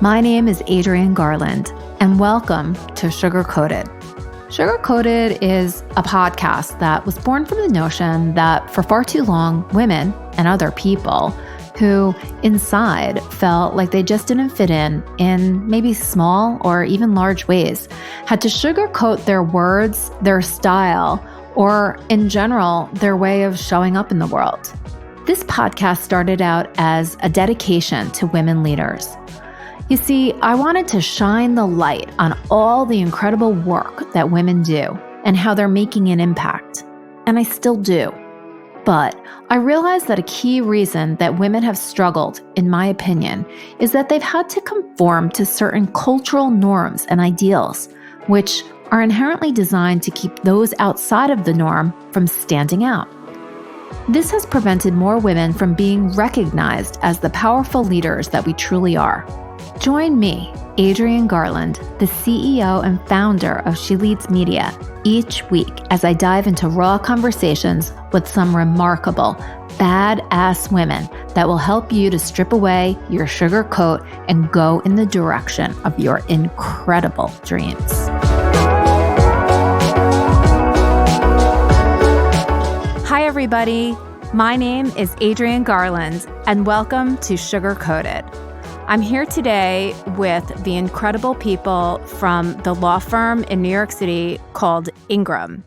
My name is Adrienne Garland, and welcome to Sugar Coated. Sugar Coated is a podcast that was born from the notion that for far too long, women and other people who inside felt like they just didn't fit in maybe small or even large ways, had to sugarcoat their words, their style, or in general, their way of showing up in the world. This podcast started out as a dedication to women leaders. You see, I wanted to shine the light on all the incredible work that women do and how they're making an impact. And I still do. But I realized that a key reason that women have struggled, in my opinion, is that they've had to conform to certain cultural norms and ideals, which are inherently designed to keep those outside of the norm from standing out. This has prevented more women from being recognized as the powerful leaders that we truly are. Join me, Adrienne Garland, the CEO and founder of She Leads Media, each week as I dive into raw conversations with some remarkable, badass women that will help you to strip away your sugar coat and go in the direction of your incredible dreams. Hi, everybody. My name is Adrienne Garland, and welcome to Sugar Coated. I'm here today with the incredible people from the law firm in New York City called Ingram.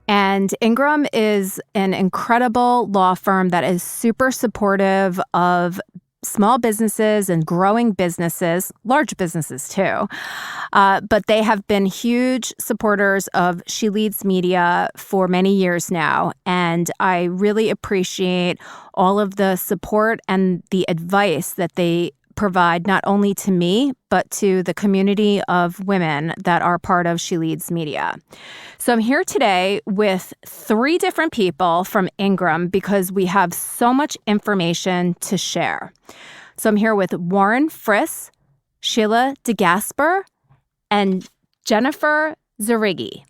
And Ingram is an incredible law firm that is super supportive of small businesses and growing businesses, large businesses too. But they have been huge supporters of She Leads Media for many years now. And I really appreciate all of the support and the advice that they provide not only to me, but to the community of women that are part of She Leads Media. So I'm here today with 3 different people from Ingram because we have so much information to share. So I'm here with Warren Friss, Sheila Di Gasper, and Jennifer Zourigui.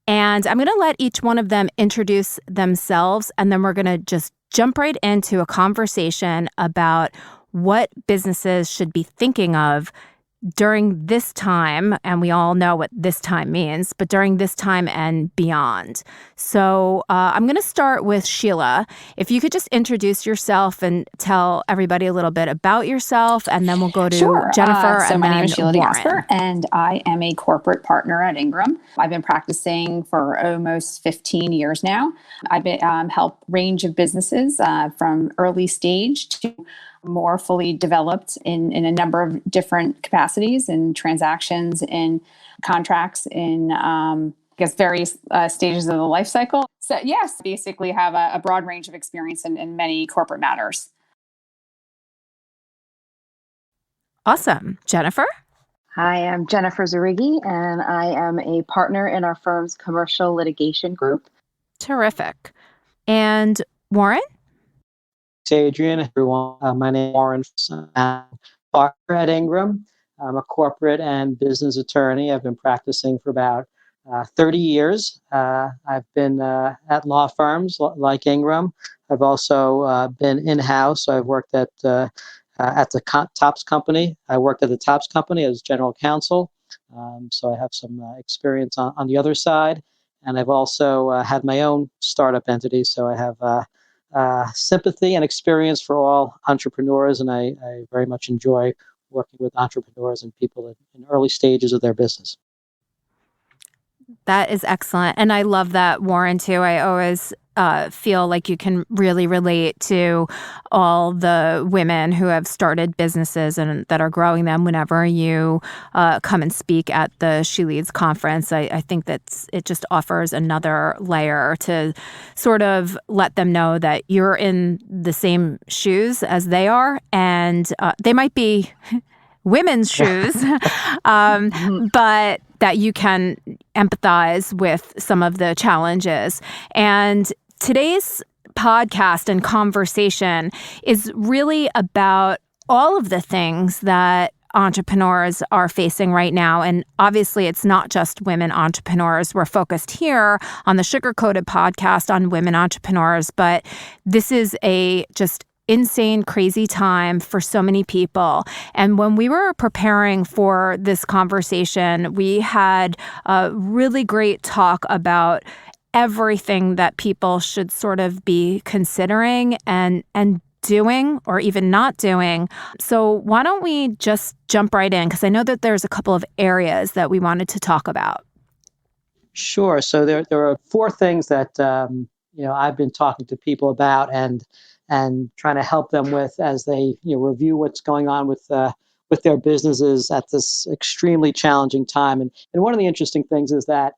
And I'm going to let each one of them introduce themselves, and then we're going to just jump right into a conversation about what businesses should be thinking of during this time, and we all know what this time means, but during this time and beyond. So I'm going to start with Sheila. If you could just introduce yourself and tell everybody a little bit about yourself, and then we'll go to Jennifer. So and my then name is Sheila Di Warren. Gasper, and I am a corporate partner at Ingram. I've been practicing for almost 15 years now. I've been helped range of businesses from early stage to more fully developed in a number of different capacities and transactions and contracts in, various stages of the life cycle. So yes, basically have a broad range of experience in many corporate matters. Awesome. Jennifer? Hi, I'm Jennifer Zourigui, and I am a partner in our firm's commercial litigation group. Terrific. And Warren? Hey, Adrienne, everyone. My name is Warren Friss. I'm a partner at Ingram. I'm a corporate and business attorney. I've been practicing for about 30 years. I've been at law firms like Ingram. I've also been in-house. So I've worked at the Topps Company. I worked at the Topps Company as general counsel. So I have some experience on the other side. And I've also had my own startup entity. So I have sympathy and experience for all entrepreneurs, and I very much enjoy working with entrepreneurs and people in early stages of their business. That is excellent. And I love that, Warren, too. I always feel like you can really relate to all the women who have started businesses and that are growing them whenever you come and speak at the She Leads conference. I think that it just offers another layer to sort of let them know that you're in the same shoes as they are, and they might be women's shoes, but that you can empathize with some of the challenges. And today's podcast and conversation is really about all of the things that entrepreneurs are facing right now. And obviously, it's not just women entrepreneurs. We're focused here on the Sugar Coated podcast on women entrepreneurs, but this is a just insane, crazy time for so many people. And when we were preparing for this conversation, we had a really great talk about everything that people should sort of be considering and doing or even not doing. So why don't we just jump right in? Because I know that there's a couple of areas that we wanted to talk about. Sure. So there are four things that I've been talking to people about and trying to help them with as they review what's going on with their businesses at this extremely challenging time. And one of the interesting things is that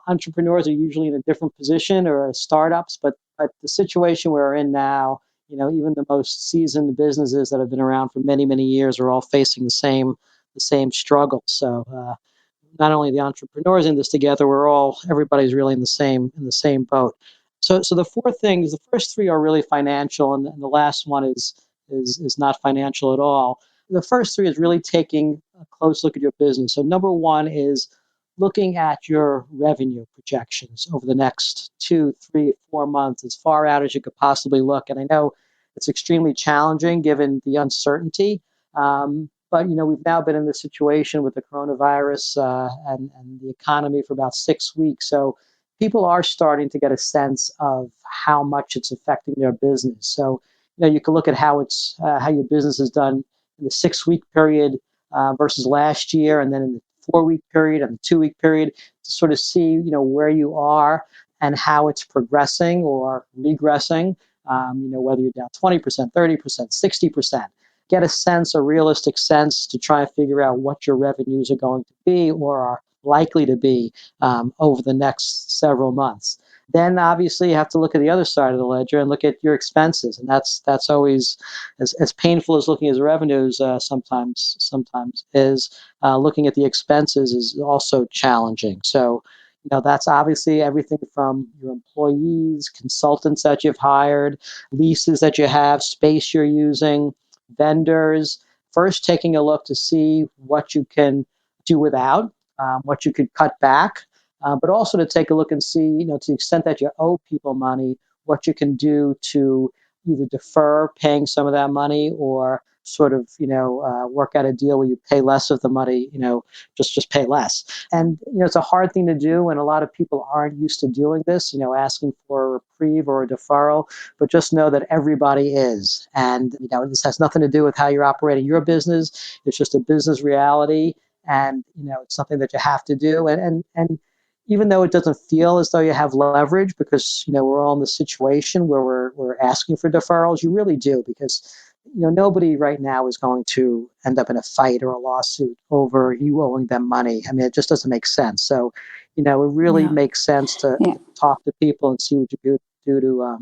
entrepreneurs are usually in a different position or startups, but the situation we're in now, even the most seasoned businesses that have been around for many years are all facing the same struggle. So not only the entrepreneurs in this together, everybody's really in the same boat. So the four things, the first three are really financial, and the last one is not financial at all. The first three is really taking a close look at your business. So number one is looking at your revenue projections over the next 2, 3, 4 months, as far out as you could possibly look. And I know it's extremely challenging given the uncertainty. But we've now been in this situation with the coronavirus and the economy for about 6 weeks. So people are starting to get a sense of how much it's affecting their business. So you can look at how your business is done in the 6-week period versus last year, and then in the 4-week period and the 2-week period to sort of see where you are and how it's progressing or regressing. Whether you're down 20%, 30%, 60%. Get a realistic sense to try and figure out what your revenues are going to be or are likely to be over the next several months. Then obviously you have to look at the other side of the ledger and look at your expenses. And that's always as painful as looking at the revenues sometimes is. Looking at the expenses is also challenging. So that's obviously everything from your employees, consultants that you've hired, leases that you have, space you're using, vendors. First, taking a look to see what you can do without, what you could cut back, but also to take a look and see, to the extent that you owe people money, what you can do to either defer paying some of that money or sort of, work out a deal where you pay less of the money, just pay less. And, it's a hard thing to do, and a lot of people aren't used to doing this, asking for a reprieve or a deferral, but just know that everybody is. And, this has nothing to do with how you're operating your business. It's just a business reality, and, it's something that you have to do. And even though it doesn't feel as though you have leverage because, we're all in the situation where we're asking for deferrals, you really do, because nobody right now is going to end up in a fight or a lawsuit over you owing them money. I mean, it just doesn't make sense. So, it really makes sense to talk to people and see what you could do to,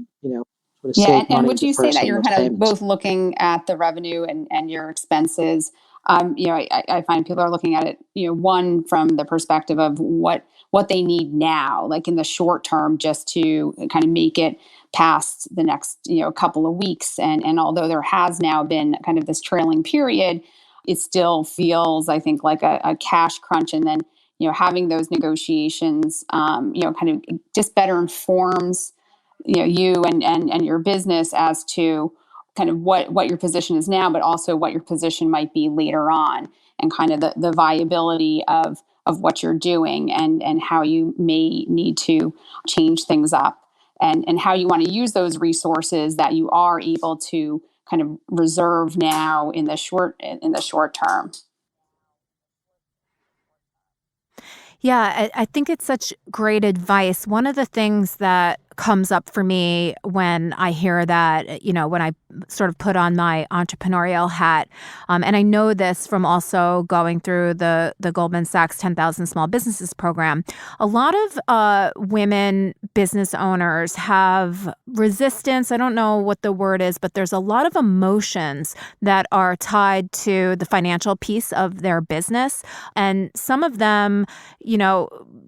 sort of save money. And would you say that you're kind of payments. both looking at the revenue and your expenses? I find people are looking at it, one from the perspective of what they need now, like in the short term, just to kind of make it past the next, couple of weeks. And although there has now been kind of this trailing period, it still feels, I think, like a cash crunch. And then, having those negotiations, kind of just better informs, you and your business as to kind of what your position is now, but also what your position might be later on, and kind of the viability of what you're doing and how you may need to change things up, and how you want to use those resources that you are able to kind of reserve now in the short term. Yeah, I think it's such great advice. One of the things that comes up for me when I hear that, when I sort of put on my entrepreneurial hat, and I know this from also going through the Goldman Sachs 10,000 Small Businesses program, a lot of women business owners have resistance. I don't know what the word is, but there's a lot of emotions that are tied to the financial piece of their business. And some of them,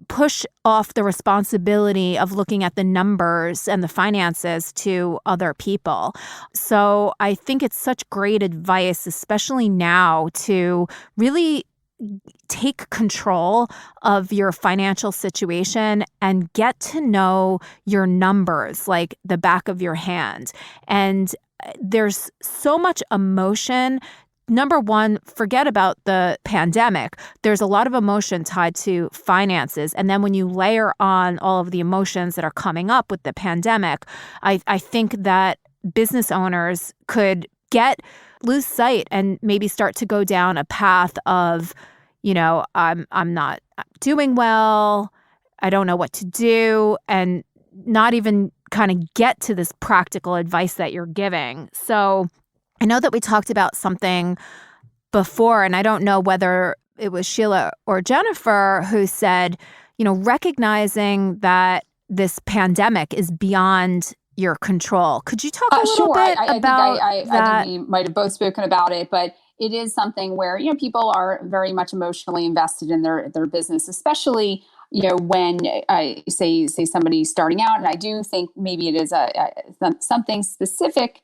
push off the responsibility of looking at the numbers and the finances to other people. So I think it's such great advice, especially now, to really take control of your financial situation and get to know your numbers like the back of your hand. And there's so much emotion. Number one, forget about the pandemic. There's a lot of emotion tied to finances. And then when you layer on all of the emotions that are coming up with the pandemic, I think that business owners could lose sight and maybe start to go down a path of, I'm not doing well, I don't know what to do, and not even kind of get to this practical advice that you're giving. So I know that we talked about something before, and I don't know whether it was Sheila or Jennifer who said, recognizing that this pandemic is beyond your control. Could you talk a little bit about that? I think we might have both spoken about it, but it is something where, people are very much emotionally invested in their business, especially, when I say somebody's starting out. And I do think maybe it is something specific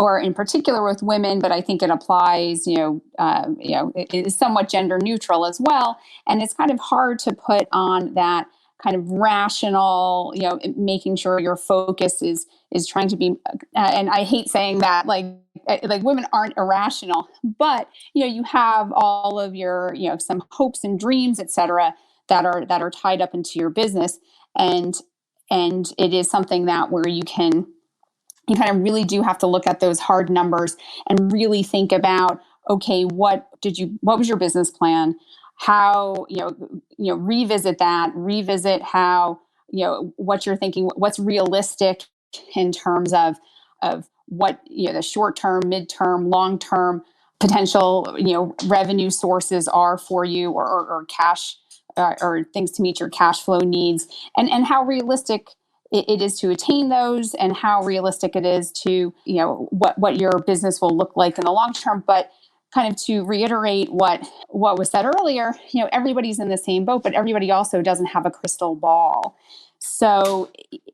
or in particular with women, but I think it applies, it is somewhat gender neutral as well. And it's kind of hard to put on that kind of rational, making sure your focus is trying to be, and I hate saying that, like women aren't irrational, but, you have all of your, some hopes and dreams, et cetera, that are tied up into your business. And it is something that where you kind of really do have to look at those hard numbers and really think about, okay, what was your business plan? How, revisit how, what you're thinking, what's realistic in terms of what, the short-term, mid-term, long-term potential, revenue sources are for you or cash or things to meet your cash flow needs, and how realistic it is to attain those, and how realistic it is to, what your business will look like in the long term. But kind of to reiterate what was said earlier, everybody's in the same boat, but everybody also doesn't have a crystal ball. So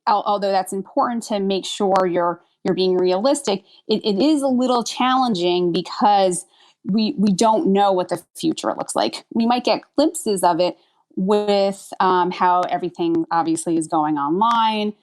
although that's important to make sure you're being realistic, it is a little challenging because we don't know what the future looks like. We might get glimpses of it with how everything obviously is going online,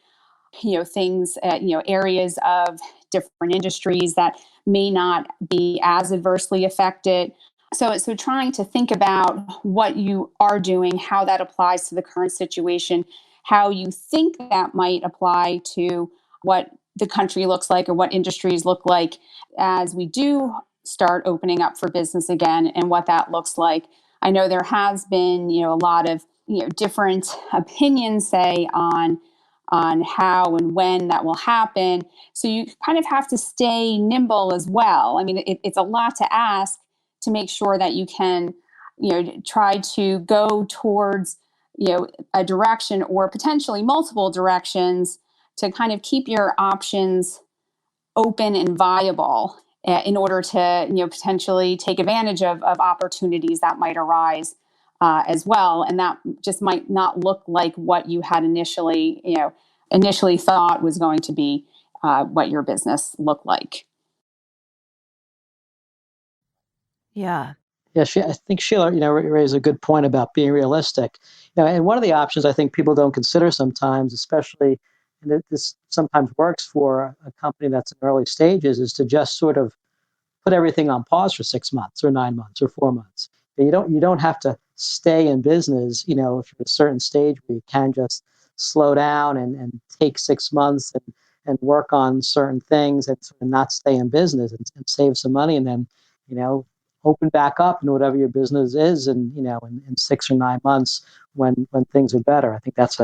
things, areas of different industries that may not be as adversely affected. So trying to think about what you are doing, how that applies to the current situation, how you think that might apply to what the country looks like or what industries look like as we do start opening up for business again, and what that looks like. I know there has been, a lot of, different opinions, say, on how and when that will happen. So you kind of have to stay nimble as well. I mean, it's a lot to ask to make sure that you can, try to go towards, a direction or potentially multiple directions to kind of keep your options open and viable in order to, potentially take advantage of opportunities that might arise as well. And that just might not look like what you had initially thought was going to be what your business looked like. Yeah. Yeah, I think Sheila, raised a good point about being realistic. And one of the options I think people don't consider sometimes, especially, and this sometimes works for a company that's in early stages, is to just sort of put everything on pause for 6 months or 9 months or 4 months. You don't have to stay in business, if you're at a certain stage where you can just slow down and take 6 months and work on certain things and not stay in business and save some money, and then, open back up in whatever your business is, and in 6 or 9 months when things are better. I think that's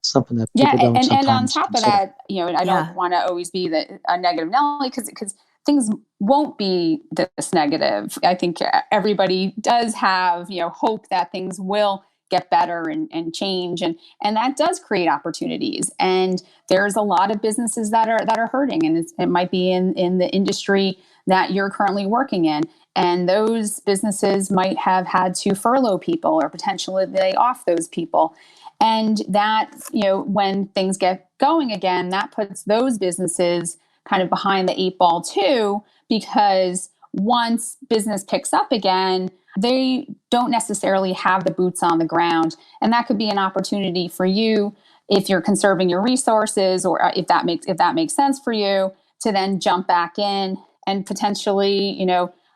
something that people don't sometimes and on top consider. of that, I don't want to always be a negative Nelly, because things won't be this negative. I think everybody does have hope that things will get better and change, and that does create opportunities. And there's a lot of businesses that are hurting, and it might be in the industry that you're currently working in. And those businesses might have had to furlough people or potentially lay off those people. And that, when things get going again, that puts those businesses kind of behind the 8 ball too, because once business picks up again, they don't necessarily have the boots on the ground. And that could be an opportunity for you, if you're conserving your resources, or if that makes sense for you, to then jump back in and potentially,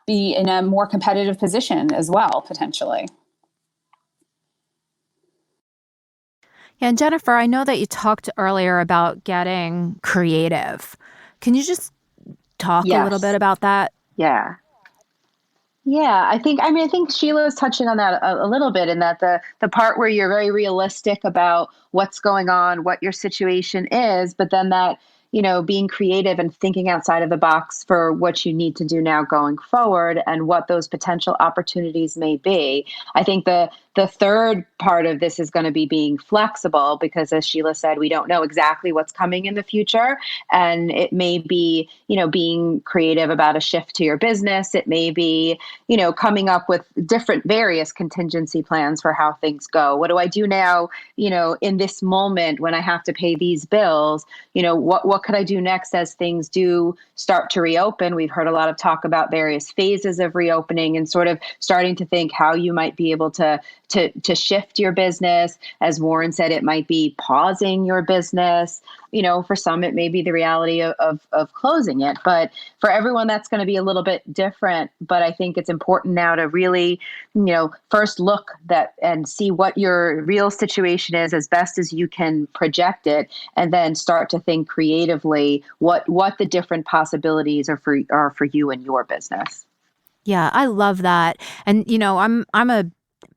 be in a more competitive position as well, potentially. Yeah, and Jennifer, I know that you talked earlier about getting creative. Can you just talk a little bit Yes. about that? Yeah. Yeah, I think Sheila is touching on that a little bit, in that the part where you're very realistic about what's going on, what your situation is, but then that, being creative and thinking outside of the box for what you need to do now going forward and what those potential opportunities may be. I think the third part of this is going to be being flexible, because as Sheila said, we don't know exactly what's coming in the future. And it may be, being creative about a shift to your business. It may be, coming up with different various contingency plans for how things go. What do I do now, in this moment when I have to pay these bills? What could I do next as things do start to reopen? We've heard a lot of talk about various phases of reopening, and sort of starting to think how you might be able to shift your business. As Warren said, it might be pausing your business. For some, it may be the reality of closing it. But for everyone, that's going to be a little bit different. But I think it's important now to really, first look and see what your real situation is as best as you can project it, and then start to think creatively what the different possibilities are for you and your business. Yeah, I love that. And I'm a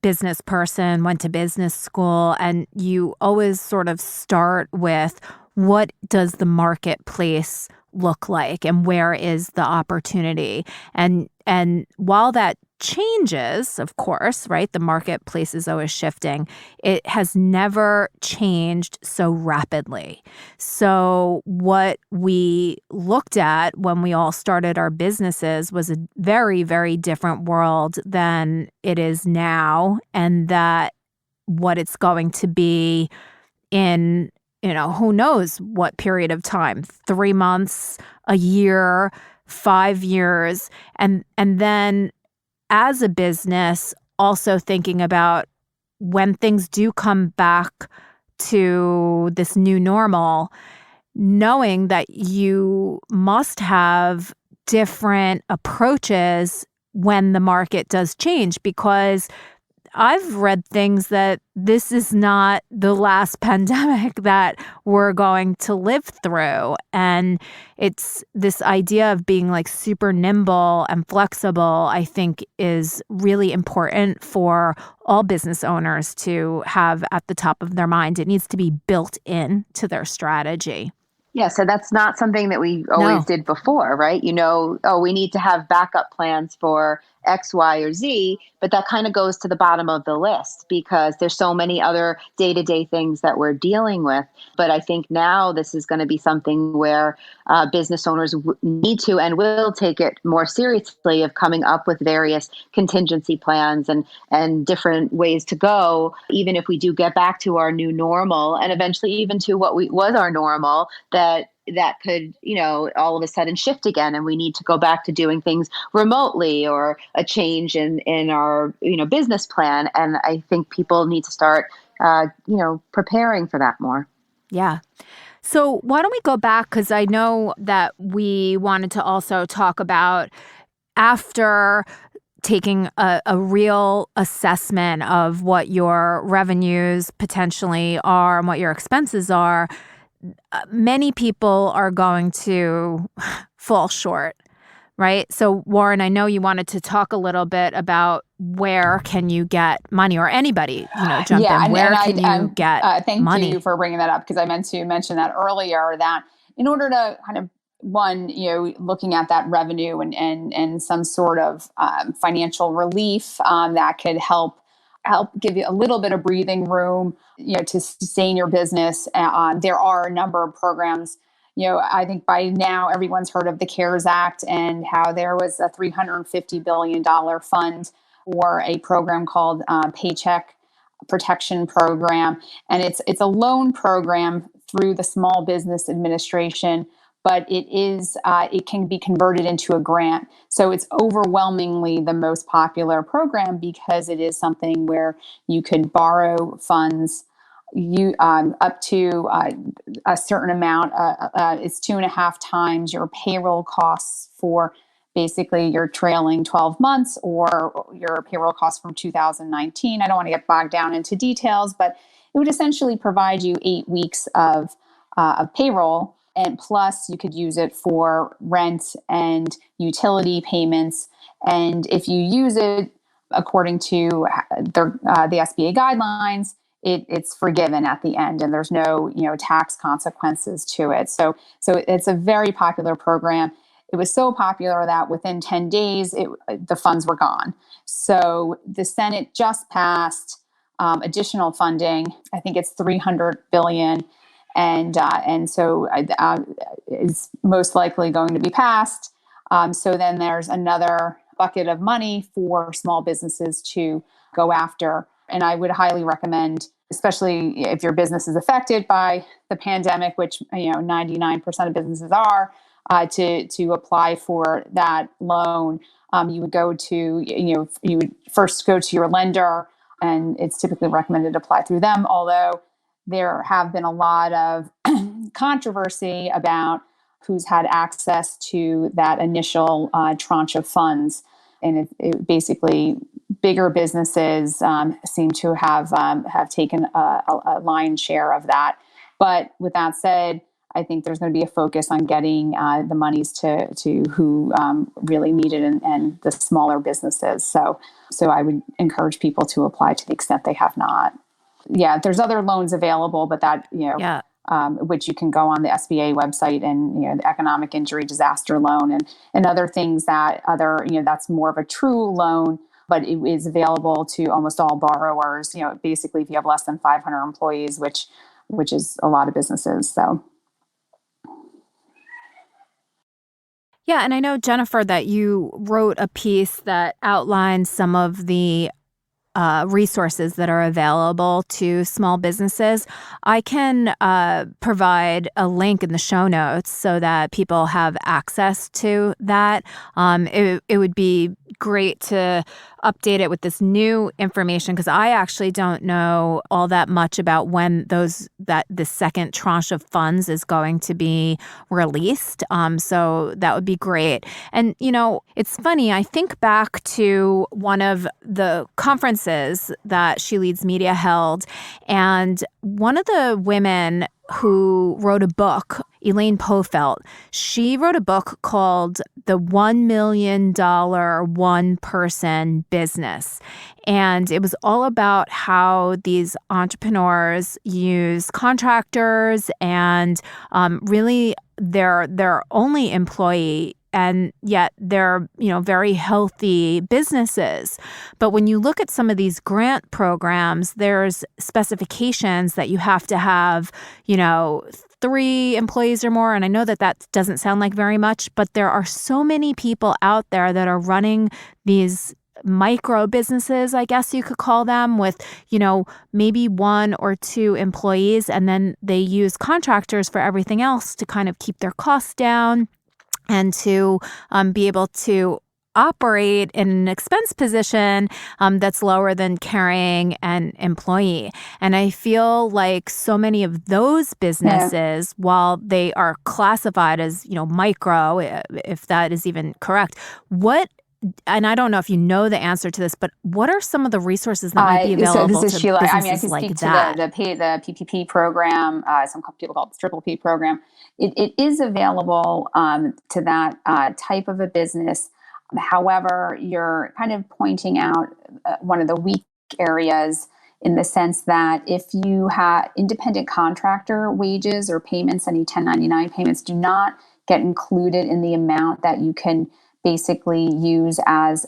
business person, went to business school, and you always sort of start with, what does the marketplace look like and where is the opportunity? And while that changes, of course, right? The marketplace is always shifting. It has never changed so rapidly. So what we looked at when we all started our businesses was a very, very different world than it is now, and that what it's going to be in, who knows what period of time, 3 months, a year, 5 years. And then as a business, also thinking about when things do come back to this new normal, knowing that you must have different approaches when the market does change, because I've read things that this is not the last pandemic that we're going to live through. And it's this idea of being like super nimble and flexible, I think, is really important for all business owners to have at the top of their mind. It needs to be built in to their strategy. Yeah, so that's not something that we always did before, right? We need to have backup plans for X, Y, or Z, but that kind of goes to the bottom of the list because there's so many other day-to-day things that we're dealing with. But I think now this is going to be something where business owners need to and will take it more seriously, of coming up with various contingency plans and different ways to go, even if we do get back to our new normal, and eventually even to what was our normal, that could, all of a sudden shift again, and we need to go back to doing things remotely, or a change in our, business plan. And I think people need to start, preparing for that more. Yeah. So why don't we go back? Because I know that we wanted to also talk about, after taking a real assessment of what your revenues potentially are and what your expenses are, many people are going to fall short, right? So Warren, I know you wanted to talk a little bit about where can you get money, or anybody, jump in. Where can you get thank money? you for bringing that up, because I meant to mention that earlier, that in order to kind of, one, looking at that revenue and some sort of financial relief that could help give you a little bit of breathing room, to sustain your business. There are a number of programs. I think by now everyone's heard of the CARES Act, and how there was a $350 billion fund for a program called Paycheck Protection Program. And it's a loan program through the Small Business Administration, but it can be converted into a grant. So it's overwhelmingly the most popular program, because it is something where you could borrow funds you up to a certain amount. It's 2.5 times your payroll costs for basically your trailing 12 months or your payroll costs from 2019. I don't want to get bogged down into details, but it would essentially provide you 8 weeks of payroll. And plus, you could use it for rent and utility payments. And if you use it according to the SBA guidelines, it's forgiven at the end, and there's no tax consequences to it. So it's a very popular program. It was so popular that within 10 days, the funds were gone. So the Senate just passed additional funding. I think it's $300 billion, and so is most likely going to be passed. So then there's another bucket of money for small businesses to go after. And I would highly recommend, especially if your business is affected by the pandemic, which 99% of businesses are, to apply for that loan. You would go to you would first go to your lender, and it's typically recommended to apply through them. Although there have been a lot of controversy about who's had access to that initial tranche of funds, and it basically bigger businesses seem to have taken a lion's share of that. But with that said, I think there's going to be a focus on getting the monies to who really need it, and the smaller businesses. So I would encourage people to apply to the extent they have not. Yeah, there's other loans available, but that which you can go on the SBA website, and the economic injury disaster loan and other things that that's more of a true loan, but it is available to almost all borrowers. Basically, if you have less than 500 employees, which is a lot of businesses. So. Yeah, and I know, Jennifer, that you wrote a piece that outlines some of the resources that are available to small businesses. I can provide a link in the show notes so that people have access to that. It would be great to update it with this new information, because I actually don't know all that much about when the second tranche of funds is going to be released. So that would be great. And, it's funny, I think back to one of the conferences that She Leads Media held, and one of the women who wrote a book, Elaine Pofelt, she wrote a book called The $1 Million One-Person Business. And it was all about how these entrepreneurs use contractors and really their only employee, and yet they're, very healthy businesses. But when you look at some of these grant programs, there's specifications that you have to have, 3 employees or more. And I know that doesn't sound like very much, but there are so many people out there that are running these micro businesses, I guess you could call them, with, maybe 1 or 2 employees. And then they use contractors for everything else to kind of keep their costs down and to be able to operate in an expense position that's lower than carrying an employee. And I feel like so many of those businesses, while they are classified as, micro, if that is even correct, and I don't know if you know the answer to this, but what are some of the resources that might be available so this is to Sheila. businesses I can like speak that? to the PPP program. Some people call it the Triple P program. It is available to that type of a business. However, you're kind of pointing out one of the weak areas, in the sense that if you have independent contractor wages or payments, any 1099 payments do not get included in the amount that you can basically use as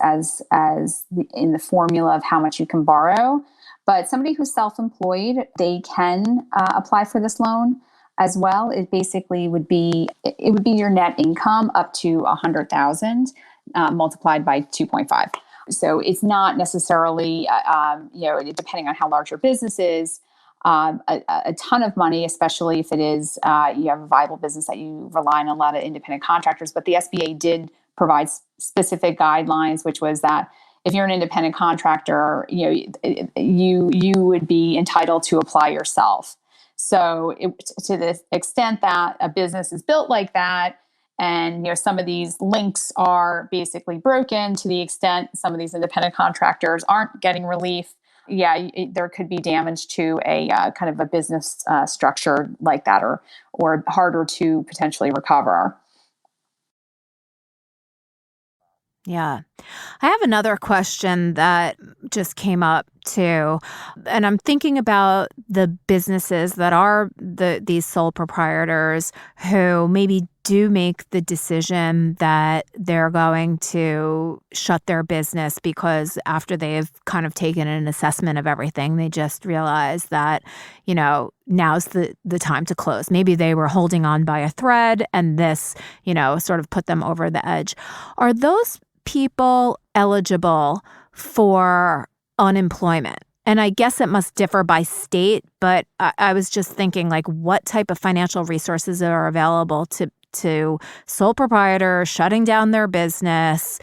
in the formula of how much you can borrow. But somebody who's self-employed, they can apply for this loan as well. It basically would be your net income up to 100,000 multiplied by 2.5. So it's not necessarily depending on how large your business is, a ton of money, especially if it is you have a viable business that you rely on a lot of independent contractors. But the SBA did provide specific guidelines, which was that if you're an independent contractor, you would be entitled to apply yourself. So to the extent that a business is built like that, and some of these links are basically broken, to the extent some of these independent contractors aren't getting relief, there could be damage to a kind of a business structure like that, or harder to potentially recover. Yeah. I have another question that just came up too. And I'm thinking about the businesses that are these sole proprietors who maybe do make the decision that they're going to shut their business because after they've kind of taken an assessment of everything, they just realize that, now's the time to close. Maybe they were holding on by a thread and this, sort of put them over the edge. Are those people eligible for unemployment? And I guess it must differ by state, but I was just thinking, like, what type of financial resources are available to sole proprietors shutting down their business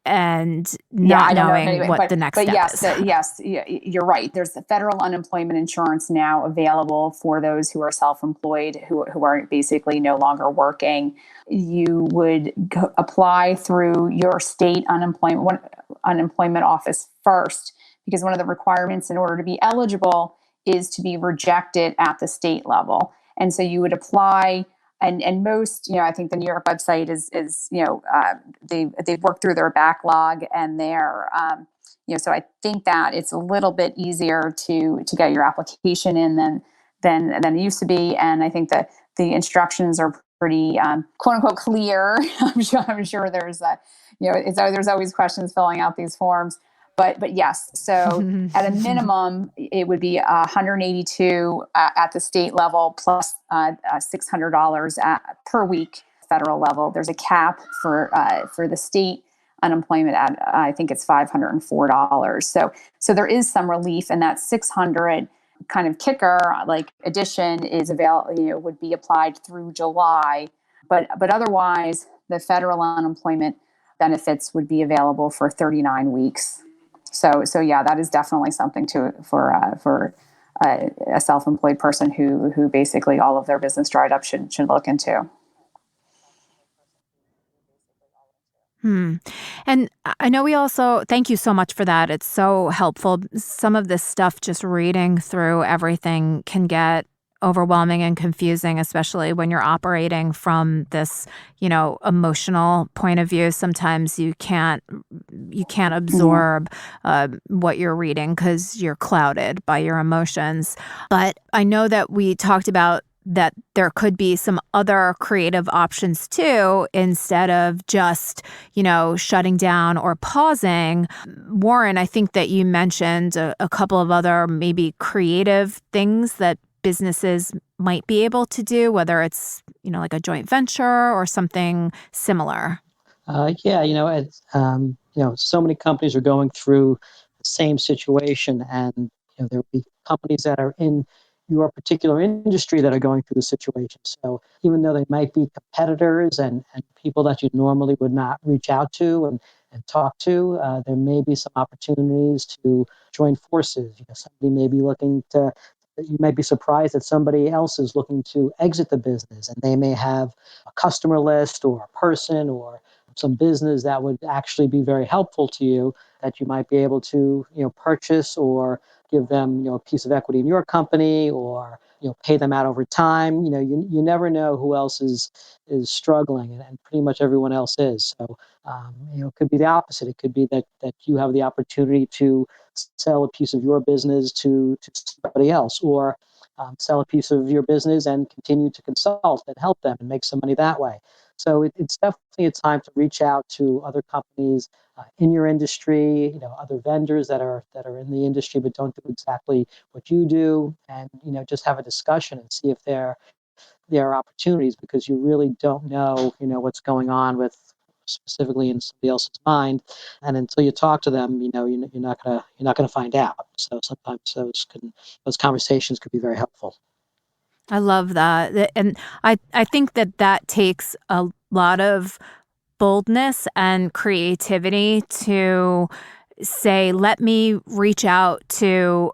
and not knowing what the next step is. Yes, you're right. There's the federal unemployment insurance now available for those who are self-employed, who are basically no longer working. You would apply through your state unemployment office first, because one of the requirements in order to be eligible is to be rejected at the state level. And so you would apply. And most, I think the New York website is they've worked through their backlog, and they're, so I think that it's a little bit easier to get your application in than it used to be. And I think that the instructions are pretty quote unquote clear. I'm sure there's there's always questions filling out these forms. But yes, so at a minimum, it would be $182 at the state level plus $600 per week federal level. There's a cap for the state unemployment at I think it's $504. So there is some relief, and that $600 kind of kicker like addition is available. Would be applied through July, but otherwise the federal unemployment benefits would be available for 39 weeks. So yeah, that is definitely something for a self-employed person who basically all of their business dried up should look into. And I know we also, thank you so much for that. It's so helpful. Some of this stuff, just reading through everything, can get overwhelming and confusing, especially when you're operating from this, emotional point of view. Sometimes you can't absorb what you're reading because you're clouded by your emotions. But I know that we talked about that there could be some other creative options too, instead of just, shutting down or pausing. Warren, I think that you mentioned a couple of other maybe creative things that businesses might be able to do, whether it's, like a joint venture or something similar. It's, so many companies are going through the same situation, and there will be companies that are in your particular industry that are going through the situation. So even though they might be competitors and people that you normally would not reach out to and talk to, there may be some opportunities to join forces. Somebody may be you might be surprised that somebody else is looking to exit the business, and they may have a customer list or a person or some business that would actually be very helpful to you, that you might be able to, purchase or give them, a piece of equity in your company, or, pay them out over time. You never know who else is struggling, and pretty much everyone else is. So, it could be the opposite. It could be that you have the opportunity to sell a piece of your business to somebody else, or sell a piece of your business and continue to consult and help them and make some money that way. So it's definitely a time to reach out to other companies in your industry, other vendors that are in the industry but don't do exactly what you do, and just have a discussion and see if there are opportunities, because you really don't know what's going on with specifically in somebody else's mind, and until you talk to them, you're not gonna find out. So sometimes those conversations could be very helpful. I love that. And I think that takes a lot of boldness and creativity to say, let me reach out to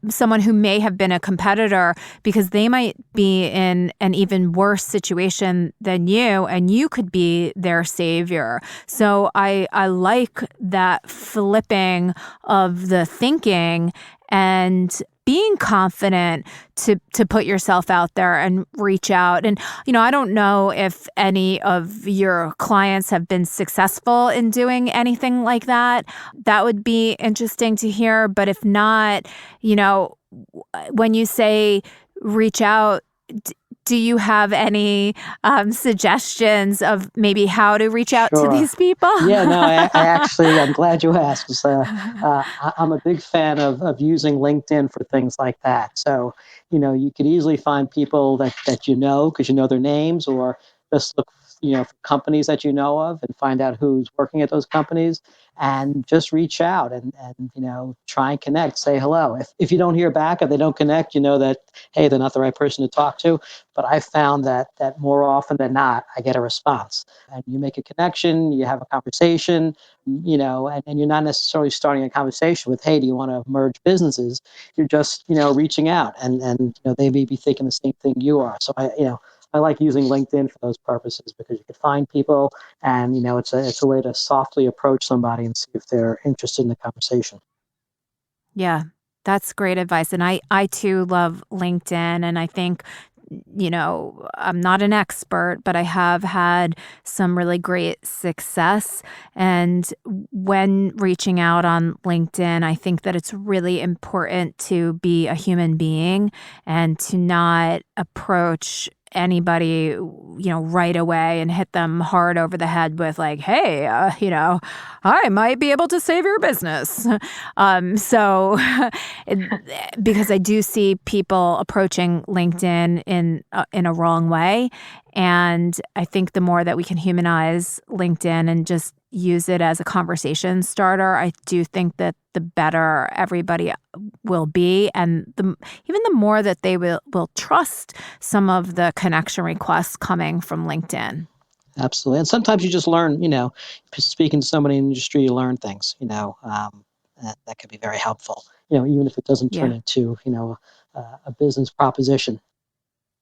someone who may have been a competitor because they might be in an even worse situation than you, and you could be their savior. So I like that flipping of the thinking and being confident to put yourself out there and reach out. And, I don't know if any of your clients have been successful in doing anything like that. That would be interesting to hear. But if not, when you say reach out, do you have any suggestions of maybe how to reach out to these people? Yeah, no, I actually, I'm glad you asked. I'm a big fan of using LinkedIn for things like that. So, you could easily find people that because you know their names, or just look, for companies that you know of and find out who's working at those companies and just reach out and try and connect, say hello. If you don't hear back, if they don't connect, that, hey, they're not the right person to talk to. But I found that more often than not, I get a response. And you make a connection, you have a conversation, and you're not necessarily starting a conversation with, hey, do you want to merge businesses? You're just, reaching out, and they may be thinking the same thing you are. So I like using LinkedIn for those purposes because you can find people, and it's a way to softly approach somebody and see if they're interested in the conversation. Yeah, that's great advice. And I too love LinkedIn, and I think I'm not an expert, but I have had some really great success. And when reaching out on LinkedIn, I think that it's really important to be a human being and to not approach anybody, right away and hit them hard over the head with like, hey, I might be able to save your business. Because I do see people approaching LinkedIn in a wrong way. And I think the more that we can humanize LinkedIn and just use it as a conversation starter, I do think that the better everybody will be, and even the more that they will trust some of the connection requests coming from LinkedIn. Absolutely. And sometimes you just learn, speaking to somebody in the industry, you learn things, that can be very helpful, even if it doesn't turn into, a business proposition.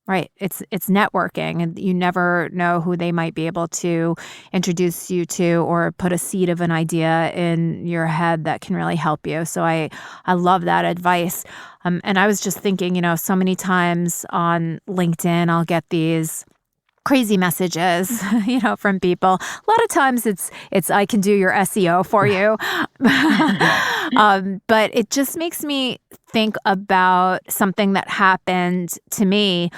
Right. It's networking, and you never know who they might be able to introduce you to or put a seed of an idea in your head that can really help you. So I love that advice. And I was just thinking, so many times on LinkedIn, I'll get these crazy messages, from people. A lot of times it's I can do your SEO for you. But it just makes me think about something that happened to me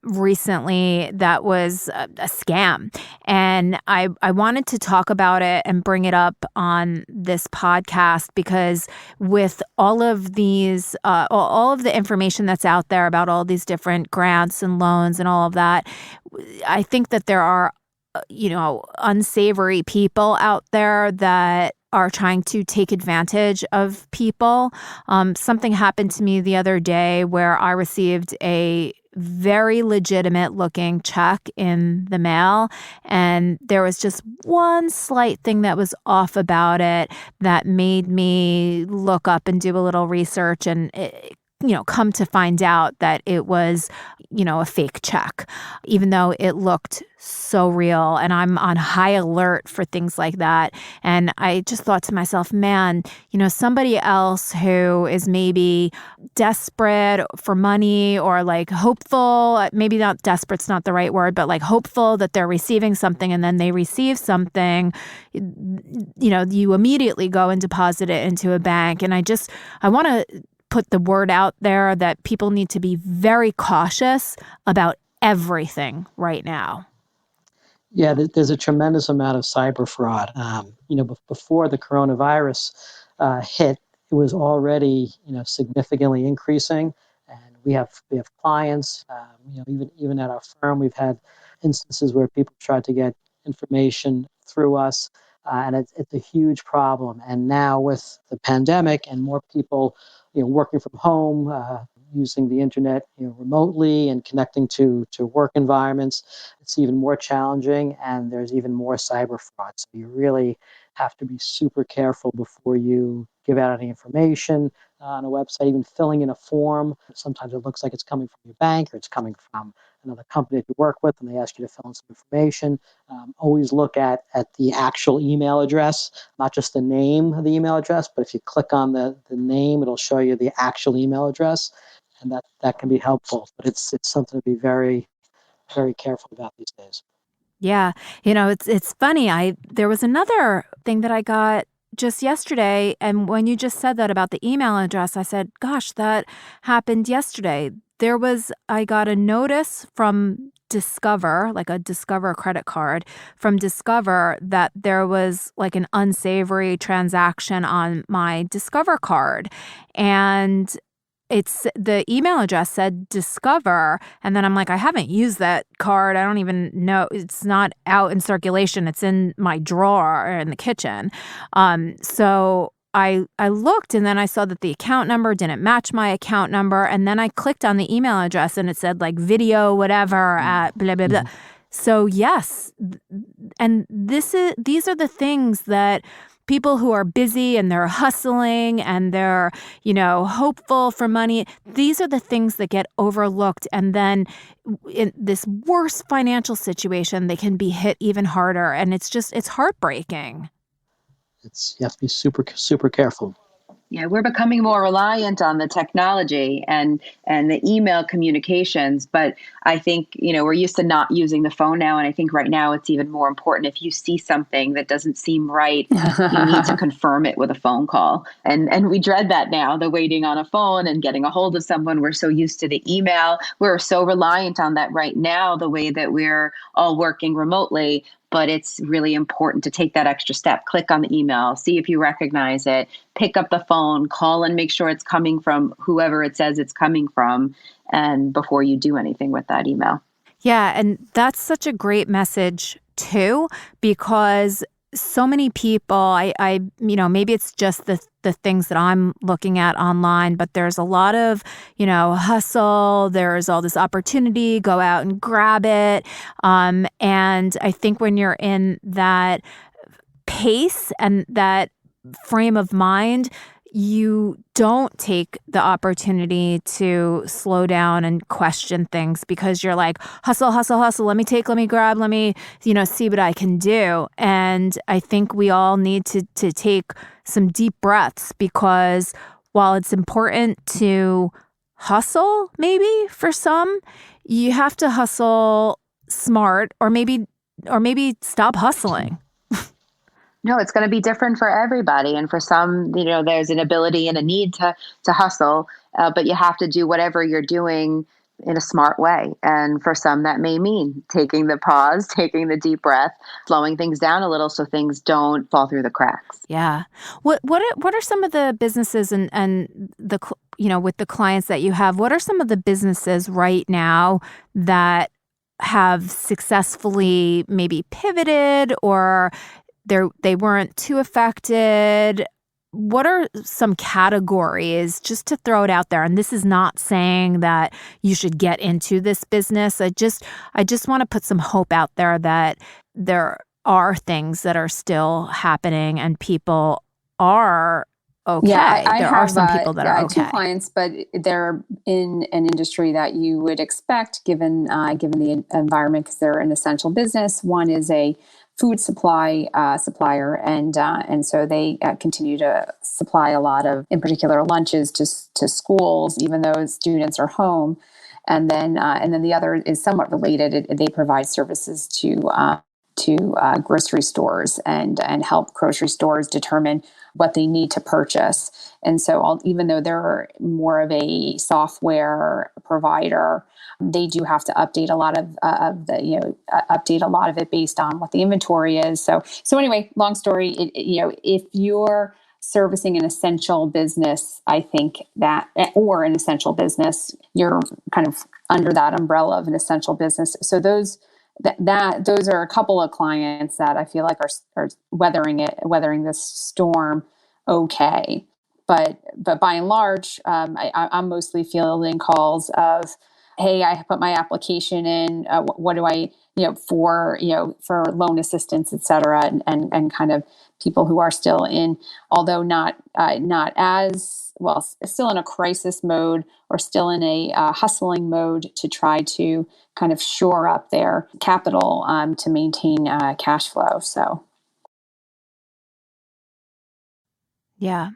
recently that was a scam. And I wanted to talk about it and bring it up on this podcast because with all of these, all of the information that's out there about all these different grants and loans and all of that, I think that there are, unsavory people out there that are trying to take advantage of people. Something happened to me the other day where I received a very legitimate looking check in the mail, and there was just one slight thing that was off about it that made me look up and do a little research and come to find out that it was, a fake check, even though it looked so real. And I'm on high alert for things like that. And I just thought to myself, man, somebody else who is maybe desperate for money or like hopeful, maybe not desperate's not the right word, but like hopeful that they're receiving something, and then they receive something, you immediately go and deposit it into a bank. And I want to put the word out there that people need to be very cautious about everything right now. Yeah, there's a tremendous amount of cyber fraud. Before the coronavirus hit, it was already significantly increasing, and we have clients. Even at our firm, we've had instances where people tried to get information through us, and it's a huge problem. And now with the pandemic and more people working from home, using the internet, remotely and connecting to work environments, it's even more challenging, and there's even more cyber fraud. So you really have to be super careful before you give out any information on a website, even filling in a form. Sometimes it looks like it's coming from your bank or it's coming from another company that you work with, and they ask you to fill in some information. Always look at the actual email address, not just the name of the email address, but if you click on the name, it'll show you the actual email address, and that can be helpful. But it's something to be very, very careful about these days. Yeah. It's funny. There was another thing that I got just yesterday, and when you just said that about the email address, I said, gosh, that happened yesterday. I got a notice from Discover, like a Discover credit card from Discover, that there was like an unsavory transaction on my Discover card. And the email address said Discover, and then I'm like, I haven't used that card. I don't even know. It's not out in circulation. It's in my drawer in the kitchen. So I looked, and then I saw that the account number didn't match my account number, and then I clicked on the email address, and it said like video whatever at blah blah blah. So yes, and these are the things that people who are busy and they're hustling and they're, hopeful for money, these are the things that get overlooked. And then in this worse financial situation, they can be hit even harder. And it's heartbreaking. You have to be super, super careful. Yeah, we're becoming more reliant on the technology and the email communications. But I think, we're used to not using the phone now. And I think right now it's even more important. If you see something that doesn't seem right, you need to confirm it with a phone call. And we dread that now, the waiting on a phone and getting a hold of someone. We're so used to the email. We're so reliant on that right now, the way that we're all working remotely. But it's really important to take that extra step. Click on the email, see if you recognize it, pick up the phone, call and make sure it's coming from whoever it says it's coming from, and before you do anything with that email. Yeah, and that's such a great message too, because so many people, I maybe it's just the things that I'm looking at online, but there's a lot of, hustle. There's all this opportunity, go out and grab it. And I think when you're in that pace and that frame of mind, you don't take the opportunity to slow down and question things, because you're like, hustle, hustle, hustle. Let me grab, let me, see what I can do. And I think we all need to take some deep breaths, because while it's important to hustle, maybe for some, you have to hustle smart, or maybe stop hustling. No, it's going to be different for everybody. And for some, there's an ability and a need to hustle, but you have to do whatever you're doing in a smart way. And for some, that may mean taking the pause, taking the deep breath, slowing things down a little so things don't fall through the cracks. Yeah. What are some of the businesses and the, with the clients that you have, what are some of the businesses right now that have successfully maybe pivoted, or they weren't too affected? What are some categories, just to throw it out there? And this is not saying that you should get into this business. I just want to put some hope out there that there are things that are still happening and people are okay. Yeah, there are some people that are okay. I have two clients, but they're in an industry that you would expect given the environment, because they're an essential business. One is a food supplier, and so they continue to supply a lot of, in particular, lunches to schools, even though students are home. And then the other is somewhat related. They provide services to grocery stores and help grocery stores determine what they need to purchase. And so even though they're more of a software provider, they do have to update a lot of it based on what the inventory is. So anyway, long story, if you're servicing an essential business, I think that, or an essential business, you're kind of under that umbrella of an essential business. So those are a couple of clients that I feel like are weathering this storm okay. but by and large, I'm mostly fielding calls of, hey, I put my application in. What do I, for loan assistance, et cetera, and kind of people who are still in, although not as well, still in a crisis mode or still in a hustling mode to try to kind of shore up their capital to maintain cash flow. So, yeah.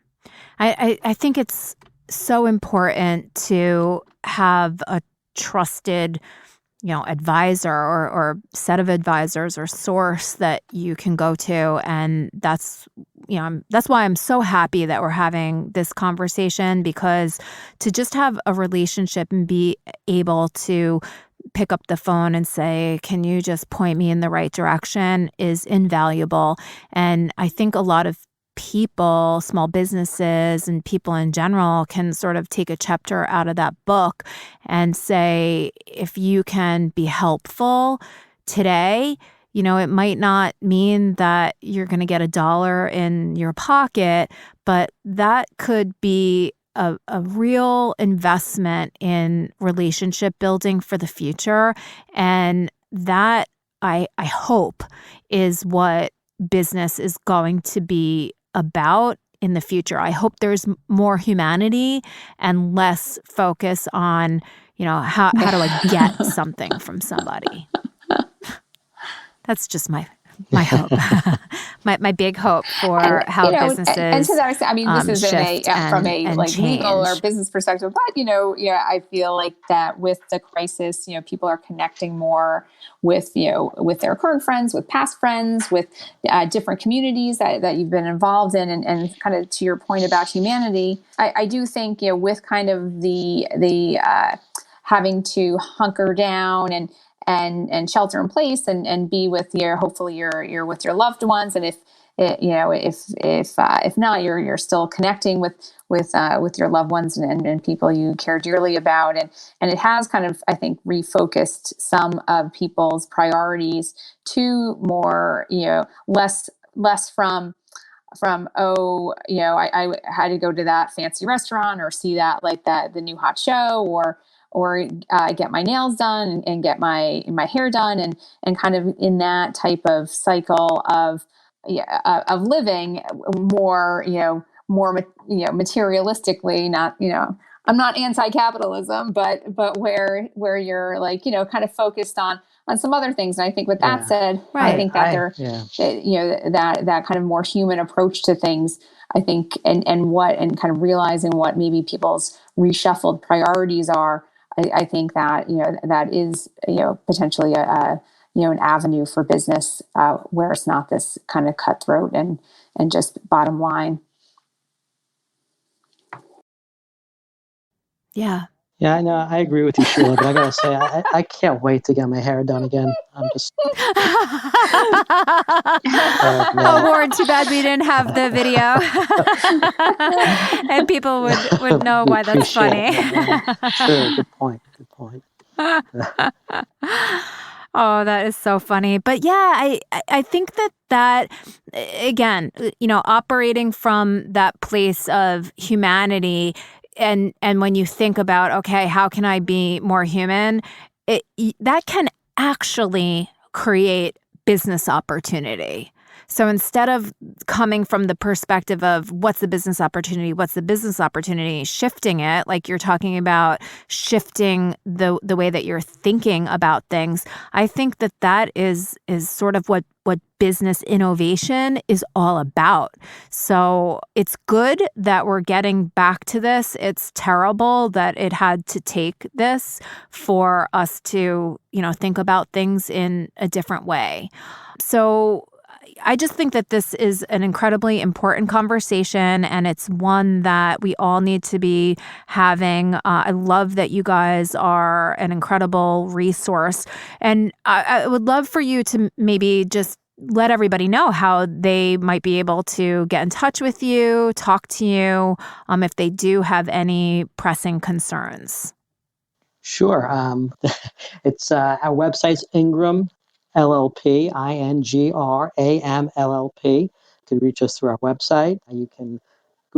I think it's so important to have a trusted, advisor or set of advisors or source that you can go to. And that's why I'm so happy that we're having this conversation, because to just have a relationship and be able to pick up the phone and say, can you just point me in the right direction, is invaluable. And I think a lot of people, small businesses and people in general, can sort of take a chapter out of that book and say, if you can be helpful today, it might not mean that you're going to get $1 in your pocket, but that could be a real investment in relationship building for the future. And that, I hope, is what business is going to be about in the future. I hope there's more humanity and less focus on, how do I get something from somebody. That's just my hope, my big hope for how businesses and to that extent, I mean, this is from a like change. legal or business perspective, but I feel like that with the crisis, people are connecting more with with their current friends, with past friends, with different communities that you've been involved in, and kind of to your point about humanity, I do think with kind of the having to hunker down and shelter in place and be with hopefully you're with your loved ones. And if not, you're still connecting with your loved ones and people you care dearly about. And it has kind of, I think, refocused some of people's priorities to more, less from, I had to go to that fancy restaurant or see the new hot show or get my nails done and get my hair done and kind of in that type of cycle of living more, materialistically, not, I'm not anti-capitalism, but where you're like, kind of focused on some other things. And I think with that said, right. I think that that kind of more human approach to things, I think, and kind of realizing what maybe people's reshuffled priorities are. I think that, that is, potentially an avenue for business where it's not this kind of cutthroat and just bottom line. Yeah. Yeah, I know. I agree with you, Sheila, but I gotta say, I can't wait to get my hair done again. I'm just. Oh, Warren, too bad we didn't have the video, and people would know why that's funny. Sure, good point. Good point. Oh, that is so funny. But yeah, I think that again, operating from that place of humanity. And when you think about, okay, how can I be more human? That can actually create business opportunity. So instead of coming from the perspective of what's the business opportunity, shifting it, like you're talking about shifting the way that you're thinking about things, I think that is sort of what business innovation is all about. So it's good that we're getting back to this. It's terrible that it had to take this for us to, think about things in a different way. So I just think that this is an incredibly important conversation, and it's one that we all need to be having. I love that you guys are an incredible resource, and I would love for you to maybe just let everybody know how they might be able to get in touch with you, talk to you, if they do have any pressing concerns. Sure. It's our website's Ingram LLP, INGRAM LLP. You can reach us through our website. You can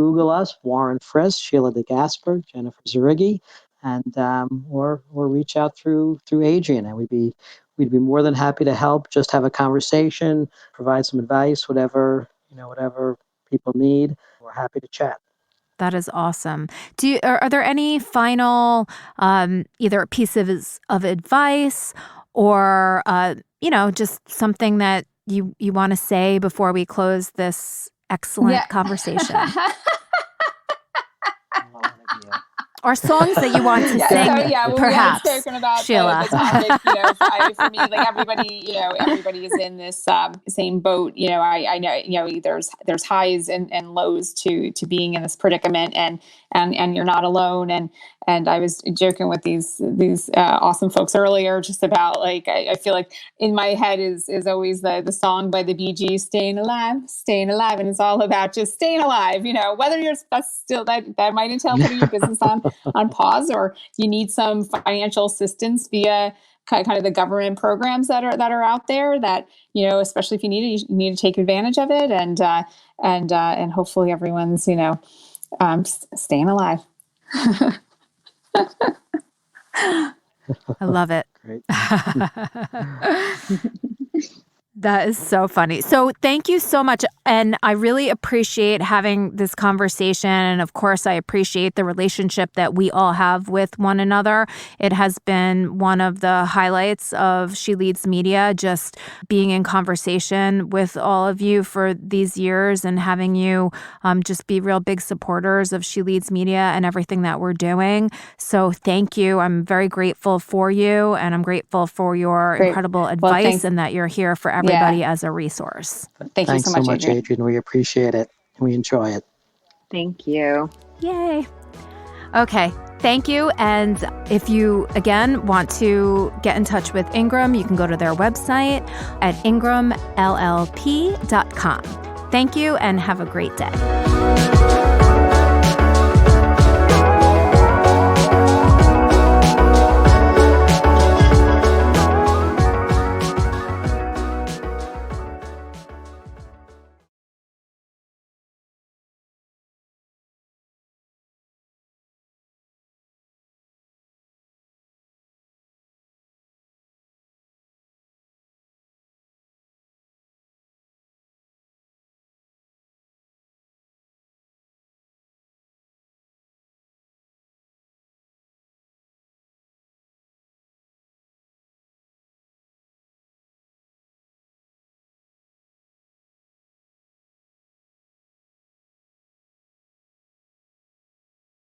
Google us, Warren Friss, Sheila Di Gasper, Jennifer Zourigui, and or reach out through Adrian, and we'd be more than happy to help. Just have a conversation, provide some advice, whatever people need. We're happy to chat. That is awesome. Are there any final either pieces of advice or just something that you want to say before we close this excellent conversation? Or songs that you want to sing, perhaps. We had spoken about Sheila. the topic. For me, like everybody is in this same boat. I know, there's highs and lows to being in this predicament, and you're not alone. And I was joking with these awesome folks earlier, just about like I feel like in my head is always the song by the Bee Gees, staying alive, and it's all about just staying alive. Whether that might entail putting your business on pause, or you need some financial assistance via kind of the government programs that are out there. That especially if you need to take advantage of it, and hopefully everyone's staying alive. I love it. Great. That is so funny. So thank you so much. And I really appreciate having this conversation. And of course, I appreciate the relationship that we all have with one another. It has been one of the highlights of She Leads Media, just being in conversation with all of you for these years and having you just be real big supporters of She Leads Media and everything that we're doing. So thank you. I'm very grateful for you, and I'm grateful for your incredible advice and that you're here for everybody as a resource. Thanks you so much, Adrian. We appreciate it. We enjoy it. Thank you. Yay. Okay. Thank you. And if you, again, want to get in touch with Ingram, you can go to their website at ingramllp.com. Thank you and have a great day.